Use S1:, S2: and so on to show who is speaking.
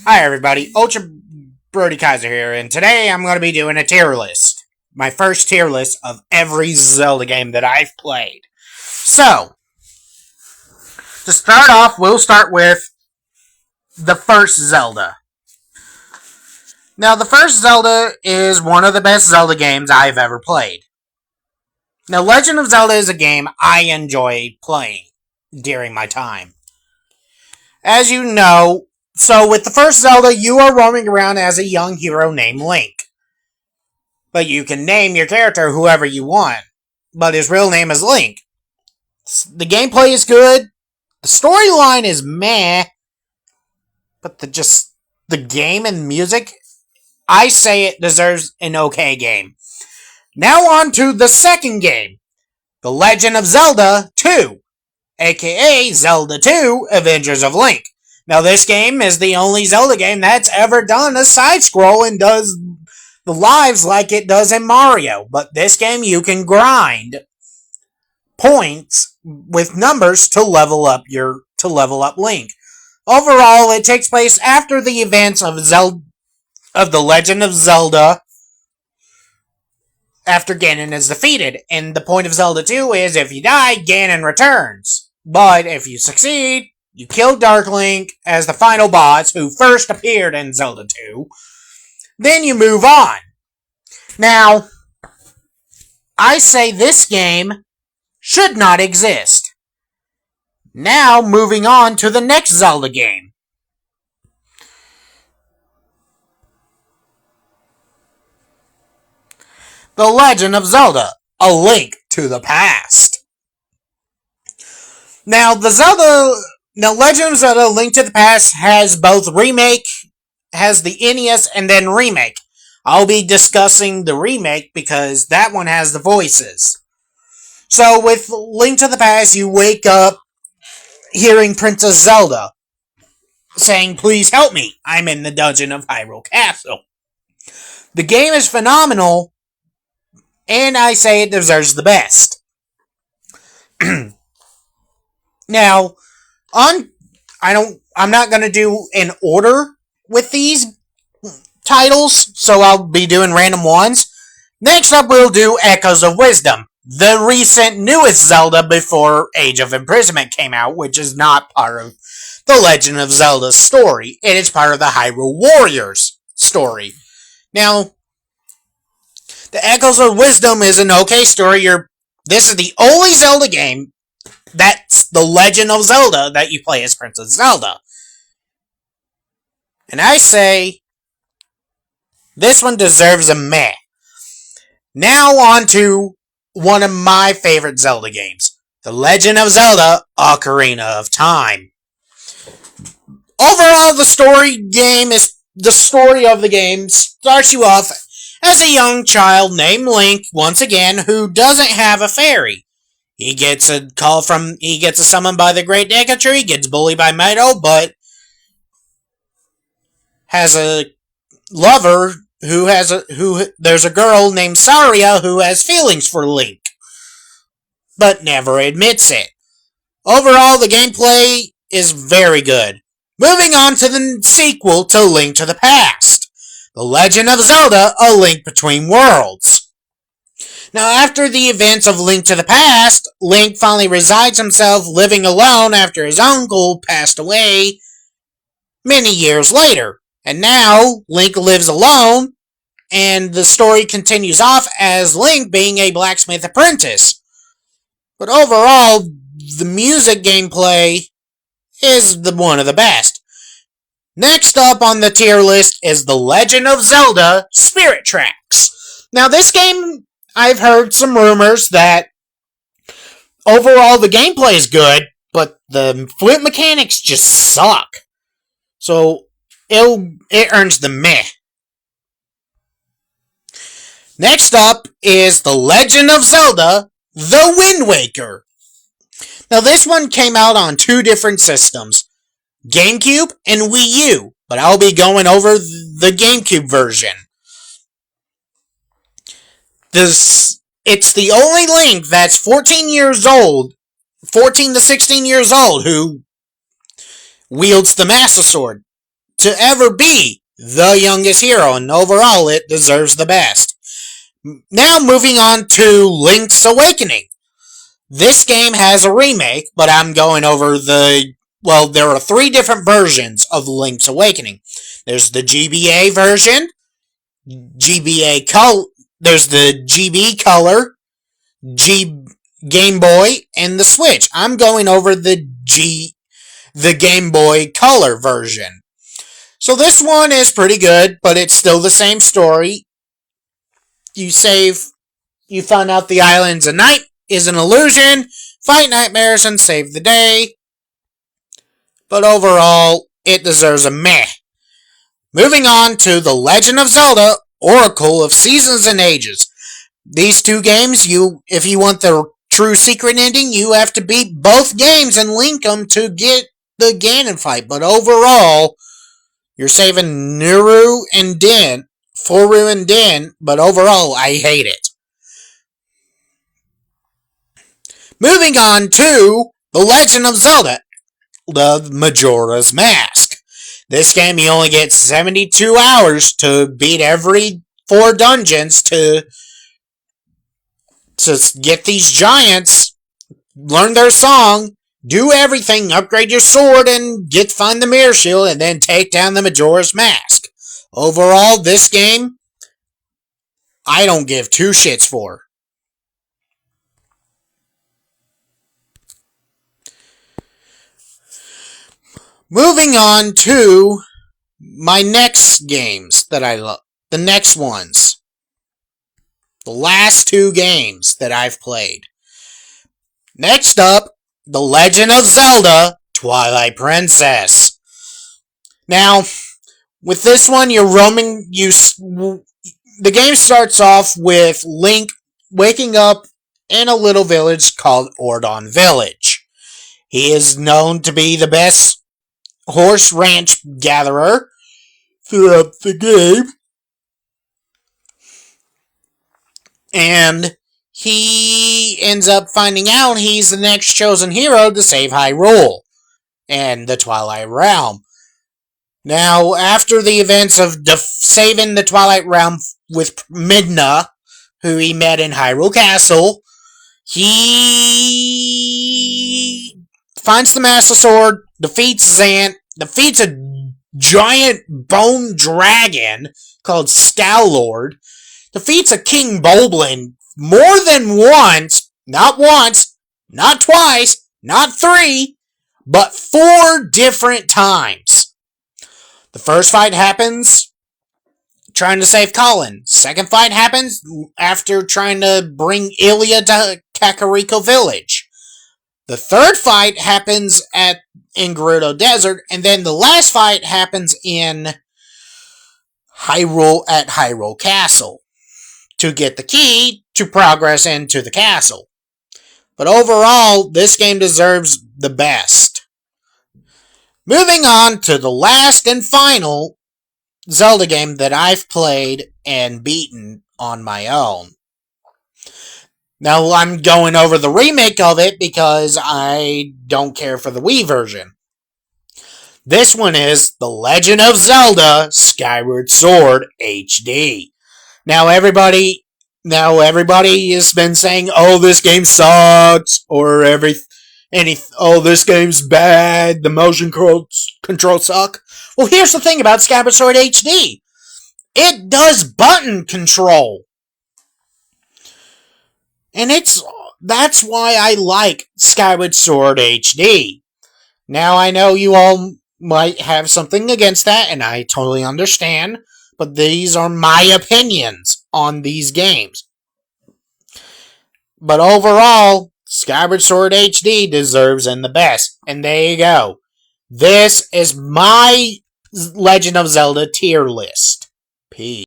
S1: Hi everybody, Ultra Brody Kaiser here, and today I'm going to be doing a tier list. My first tier list of every Zelda game that I've played. So, to start off, we'll start with the first Zelda. Now, the first Zelda is one of the best Zelda games I've ever played. Now, Legend of Zelda is a game I enjoy playing during my time. As you know, so with the first Zelda, you are roaming around as a young hero named Link. But you can name your character whoever you want. But his real name is Link. The gameplay is good. The storyline is meh. But the game and music, I say it deserves an okay game. Now on to the second game. The Legend of Zelda 2. AKA Zelda 2 Adventures of Link. Now this game is the only Zelda game that's ever done a side scroll and does the lives like it does in Mario. But this game you can grind points with numbers to level up Link. Overall, it takes place after the events of the Legend of Zelda after Ganon is defeated. And the point of Zelda 2 is if you die, Ganon returns. But if you succeed, you kill Dark Link as the final boss who first appeared in Zelda 2. Then you move on. Now, I say this game should not exist. Now, moving on to the next Zelda game. The Legend of Zelda: A Link to the Past. Now, Legend of Zelda: A Link to the Past has both remake, has the NES, and then remake. I'll be discussing the remake because that one has the voices. So, with Link to the Past, you wake up hearing Princess Zelda saying, "Please help me, I'm in the dungeon of Hyrule Castle." The game is phenomenal, and I say it deserves the best. Now, I'm not going to do an order with these titles, so I'll be doing random ones. Next up, we'll do Echoes of Wisdom, the recent newest Zelda before Age of Imprisonment came out, which is not part of the Legend of Zelda's story. It is part of the Hyrule Warriors story. Now, the Echoes of Wisdom is an okay story. This is the only Zelda game that's the Legend of Zelda that you play as Princess Zelda. And I say this one deserves a meh. Now on to one of my favorite Zelda games, The Legend of Zelda: Ocarina of Time. Overall, the story of the game starts you off as a young child named Link, once again, who doesn't have a fairy. He gets a summon by the Great Deku Tree, gets bullied by Mido, but has a lover there's a girl named Saria who has feelings for Link, but never admits it. Overall, the gameplay is very good. Moving on to the sequel to Link to the Past, The Legend of Zelda: A Link Between Worlds. Now, after the events of Link to the Past, Link finally resigns himself living alone after his uncle passed away many years later. And now, Link lives alone, and the story continues off as Link being a blacksmith apprentice. But overall, the music gameplay is one of the best. Next up on the tier list is The Legend of Zelda: Spirit Tracks. Now, this game, I've heard some rumors that overall the gameplay is good, but the flip mechanics just suck. So, it earns the meh. Next up is The Legend of Zelda: The Wind Waker. Now, this one came out on two different systems, GameCube and Wii U, but I'll be going over the GameCube version. It's the only Link that's 14 to 16 years old, who wields the Master Sword to ever be the youngest hero, and overall it deserves the best. Now moving on to Link's Awakening. This game has a remake, but I'm going over there are 3 different versions of Link's Awakening. There's the GBA version, there's the GB Color, Game Boy, and the Switch. I'm going over the Game Boy Color version. So this one is pretty good, but it's still the same story. You find out the island's a night is an illusion, fight nightmares, and save the day. But overall, it deserves a meh. Moving on to The Legend of Zelda, Oracle of Seasons and Ages. These 2 games, if you want the true secret ending, you have to beat both games and link them to get the Ganon fight. But overall, you're saving Foru and Din, but overall, I hate it. Moving on to The Legend of Zelda, the Majora's Mask. This game, you only get 72 hours to beat every 4 dungeons to get these giants, learn their song, do everything, upgrade your sword, and find the Mirror Shield, and then take down the Majora's Mask. Overall, this game, I don't give 2 shits for. Moving on to my next games that I love. The next ones. The last 2 games that I've played. Next up, The Legend of Zelda, Twilight Princess. Now, with this one, you're roaming. The game starts off with Link waking up in a little village called Ordon Village. He is known to be the best horse ranch gatherer throughout the game. And he ends up finding out he's the next chosen hero to save Hyrule and the Twilight Realm. Now, after the events of saving the Twilight Realm with Midna, who he met in Hyrule Castle, he finds the Master Sword, defeats Zant, defeats a giant bone dragon called Scowlord, defeats a King Boblin more than once, not twice, not 3, but 4 different times. The first fight happens trying to save Colin. Second fight happens after trying to bring Ilia to Kakariko Village. The third fight happens in Gerudo Desert, and then the last fight happens in Hyrule Castle to get the key to progress into the castle. But overall, this game deserves the best. Moving on to the last and final Zelda game that I've played and beaten on my own. Now, I'm going over the remake of it because I don't care for the Wii version. This one is The Legend of Zelda Skyward Sword HD. Now everybody has been saying, "Oh, this game sucks," or "Oh, this game's bad. The motion controls suck." Well, here's the thing about Skyward Sword HD. It does button control. And that's why I like Skyward Sword HD. Now, I know you all might have something against that, and I totally understand, but these are my opinions on these games. But overall, Skyward Sword HD deserves the best. And there you go. This is my Legend of Zelda tier list. Peace.